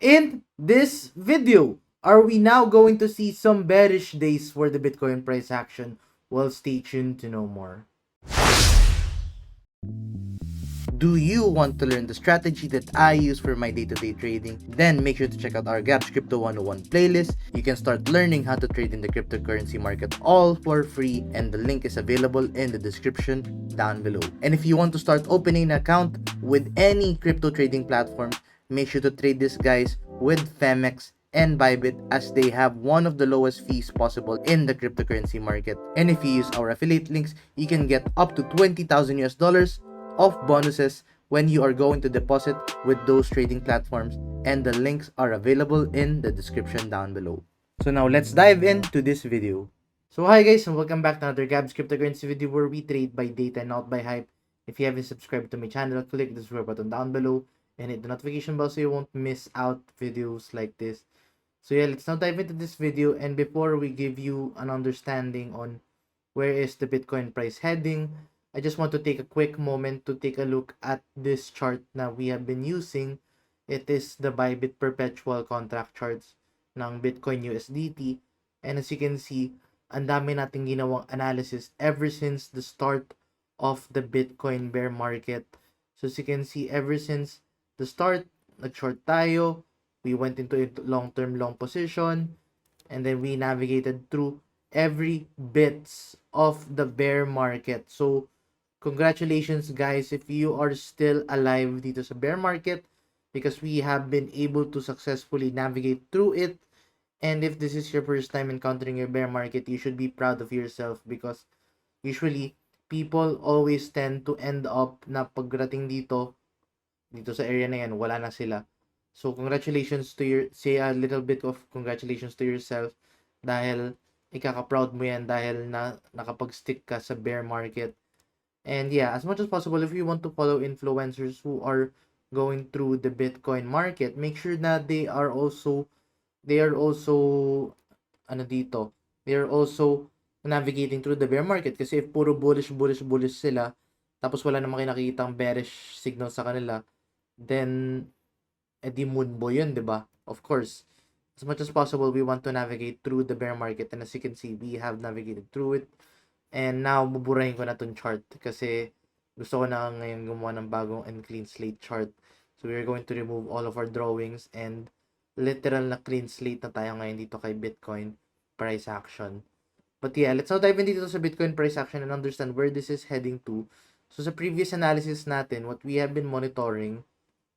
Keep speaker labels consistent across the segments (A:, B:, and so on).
A: In this video, are we now going to see some bearish days for the Bitcoin price action? Well, stay tuned to know more. Do you want to learn the strategy that I use for my day-to-day trading? Then make sure to check out our Gaps Crypto 101 playlist. You can start learning how to trade in the cryptocurrency market all for free, and the link is available in the description down below. And if you want to start opening an account with any crypto trading platform, make sure to trade this guys with Femex and Bybit, as they have one of the lowest fees possible in the cryptocurrency market. And if you use our affiliate links, you can get up to 20,000 US dollars of bonuses when you are going to deposit with those trading platforms, and the links are available in the description down below. So now let's dive into this video. So hi guys, and welcome back to another Gabs Cryptocurrency video where we trade by data and not by hype. If you haven't subscribed to my channel, click the subscribe button down below and hit the notification bell so you won't miss out videos like this. So yeah, let's now dive into this video, and before we give you an understanding on where is the Bitcoin price heading, I just want to take a quick moment to take a look at this chart na we have been using. It is the Bybit perpetual contract charts ng Bitcoin USDT. And as you can see, ang dami nating ginawang analysis ever since the start of the Bitcoin bear market. So as you can see, ever since the start, nag-short tayo, we went into a long-term long position, and then we navigated through every bits of the bear market. So congratulations guys if you are still alive dito sa bear market, because we have been able to successfully navigate through it. And if this is your first time encountering your bear market, you should be proud of yourself, because usually people always tend to end up na pagdating dito sa area na yan, wala na sila. So congratulations to say a little bit of congratulations to yourself, dahil ikaka-proud mo yan dahil na nakapag-stick ka sa bear market. And yeah, as much as possible, if you want to follow influencers who are going through the Bitcoin market, make sure that they are also ano dito, they are also navigating through the bear market. Kasi if puro bullish sila, tapos wala namang nakikitang bearish signal sa kanila, then edi moonboy yun, 'di ba? Of course, as much as possible, we want to navigate through the bear market, and as you can see, we have navigated through it. And now, buburahin ko na tong chart kasi gusto ko na ngayon gumawa ng bagong and clean slate chart. So, we're going to remove all of our drawings, and literal na clean slate na tayo ngayon dito kay Bitcoin price action. But yeah, let's now dive in dito sa Bitcoin price action and understand where this is heading to. So, sa previous analysis natin, what we have been monitoring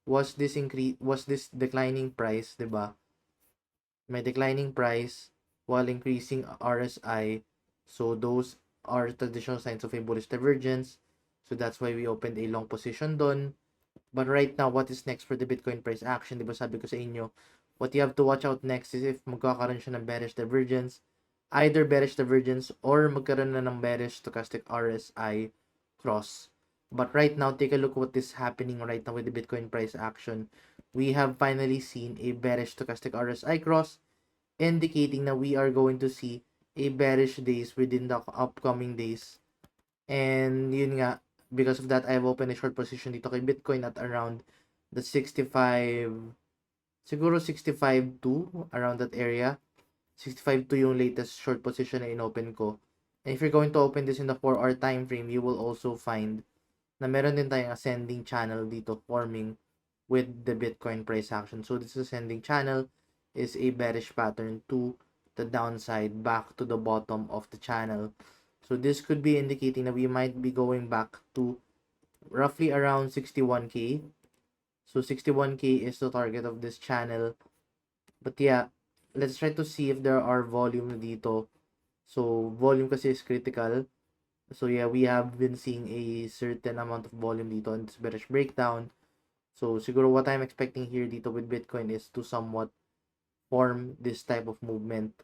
A: was this declining price, 'di ba? May declining price while increasing RSI. So those are traditional signs of a bullish divergence. So that's why we opened a long position doon. But right now, what is next for the Bitcoin price action? Diba sabi ko sa inyo, what you have to watch out next is if magkakaroon siya ng bearish divergence, either bearish divergence or magkaroon na ng bearish stochastic RSI cross. But right now, take a look what is happening right now with the Bitcoin price action. We have finally seen a bearish stochastic RSI cross, indicating that we are going to see a bearish days within the upcoming days. And yun nga, because of that, I have opened a short position dito kay Bitcoin at around the 65, siguro 65.2, around that area. 65.2 yung latest short position na inopen ko. And if you're going to open this in the 4-hour time frame, you will also find na meron din tayong ascending channel dito forming with the Bitcoin price action. So this ascending channel is a bearish pattern to the downside, back to the bottom of the channel. So this could be indicating that we might be going back to roughly around 61k. So 61k is the target of this channel. But yeah, let's try to see if there are volume dito. So volume kasi is critical. So yeah, we have been seeing a certain amount of volume dito in this bearish breakdown. So siguro what I'm expecting here dito with Bitcoin is to somewhat form this type of movement,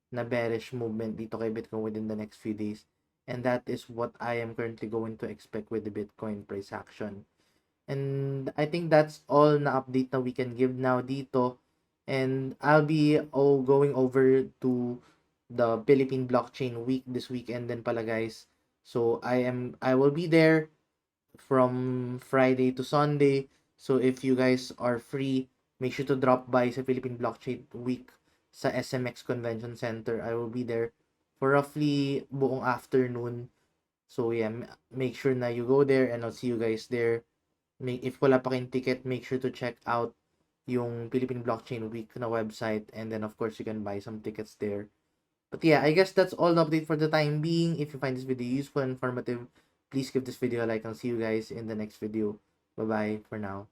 A: na bearish movement dito kay Bitcoin within the next few days. And that is what I am currently going to expect with the Bitcoin price action. And I think that's all na update na we can give now dito. And I'll be going over to the Philippine Blockchain Week this weekend din pala guys. So I will be there from Friday to Sunday. So if you guys are free, make sure to drop by sa Philippine Blockchain Week sa SMX Convention Center. I will be there for roughly buong afternoon. So yeah, make sure na you go there and I'll see you guys there. If wala pa kayong ticket, make sure to check out yung Philippine Blockchain Week na website, and then of course you can buy some tickets there. But yeah, I guess that's all the update for the time being. If you find this video useful and informative, please give this video a like. I'll see you guys in the next video. Bye bye for now.